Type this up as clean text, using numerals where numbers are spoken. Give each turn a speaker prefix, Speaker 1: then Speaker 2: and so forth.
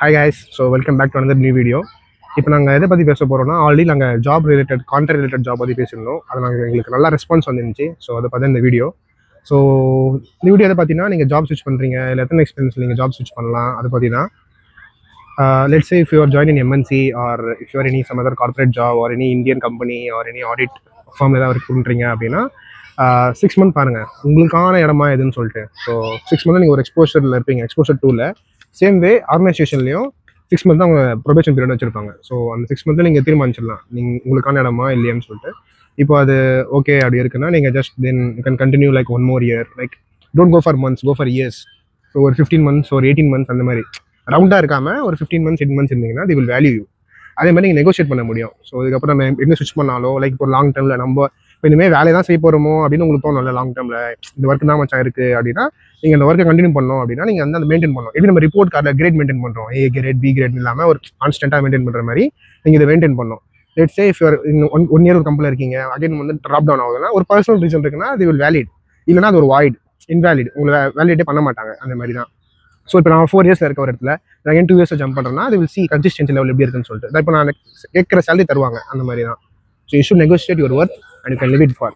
Speaker 1: Hi guys, so welcome back to another new video. இப்போ நாங்கள் எதை பற்றி பேச போகிறோம்னா ஆல்ரெடி நாங்கள் job related contract related job பற்றி பேசியிருந்தோம். அது எங்களுக்கு நல்லா ரெஸ்பான்ஸ் வந்துருந்துச்சு. ஸோ அதை பார்த்து இந்த வீடியோ. ஸோ இந்த வீடியோ எதை பார்த்தீங்கன்னா நீங்கள் ஜாப் ஸ்விட்ச் பண்ணுறீங்க இல்லை எத்தனை எக்ஸ்பீரியன்ஸ் நீங்கள் ஜாப் ஸ்விட்ச் பண்ணலாம் அதை பார்த்தீங்கன்னா let's say if you are joining MNC or if you are any some other corporate job or any Indian company or any audit firm ஏதாவது ஒர்க் பண்ணுறீங்க அப்படின்னா 6 month பாருங்கள் உங்களுக்கான இடமா எதுன்னு சொல்லிட்டு. ஸோ 6 month நீங்கள் ஒரு எக்ஸ்போஷரில் இருப்பீங்க, எக்ஸ்போஷர் 2ல சேம் வே ஆர்கனைசேஷன்லையும் 6 month தான் அவங்க ப்ரொபேஷன் பீரியட் வச்சிருப்பாங்க. ஸோ அந்த 6 month நீங்கள் தீர்மானிச்சிடலாம் நீங்கள் உங்களுக்கான இடமா இல்லையான்னு சொல்லிட்டு. இப்போ அது ஓகே அப்படி இருக்குன்னா நீங்கள் just then you can continue like 1 more year, like don't go for months, go for years. So ஒரு 15 months ஒரு 18 months அந்த மாதிரி ரவுண்டாக இருக்காமல் ஒரு 15 months 8 months இருந்தீங்கன்னா தி வில் வேல்யூ யூ. அதே மாதிரி நீங்கள் நெகோஷியேட் பண்ண முடியும். ஸோ இதுக்கப்புறம் நம்ம எங்கே ஸ்விட்ச் பண்ணாலோ லைக் இப்போ லாங் டேர்மில் நம்ம இப்போ இனிமேல் வேலையை தான் செய்ய போகிறோமோ அப்படின்னு உங்களுக்கு தோணும்ல, லாங் டேர்மில் இந்த ஒர்க் தான் மச்சான் இருக்குது அப்படின்னா நீங்கள் அந்த ஒர்க்கை கண்டினியூ பண்ணோம் அப்படின்னா நீங்கள் வந்து அந்த மெயின்டைன் பண்ணணும். எப்படி நம்ம ரிப்போர்ட் கார்டில் கிரேட் மெயின்டைன் பண்ணுறோம், A கிரேட் B கிரேட் இல்லாமல் ஒரு கான்ஸ்டன்ட்டாக மெயின்டைன் பண்ணுற மாதிரி நீங்கள் இதை மெயின்டைன் பண்ணணும். Let's say if you are one year ஒரு கம்பெனியில் இருக்கீங்க, அகைன் வந்து ட்ராப் டவுன் ஆகுதுன்னா ஒரு பர்சனல் ரீசன் இருக்குன்னா அது வில் வேலிட், இல்லைனா அது ஒரு வாய்ட் இன்வேலிட், உங்களை வேலிடேட்டே பண்ண மாட்டாங்க அந்த மாதிரி தான். ஸோ இப்போ நான் 4 years இருக்க ஒரு இடத்துல நான் 2 years ஜம்ப் பண்ணுறேன்னா அது வில் சி கன்சிஸ்டன்சி லெவல் எப்படி இருக்குன்னு சொல்லிட்டு. இப்போ நான் கேட்குற சேலரி தருவாங்க அந்த மாதிரி தான். So you should negotiate your work and you can live it for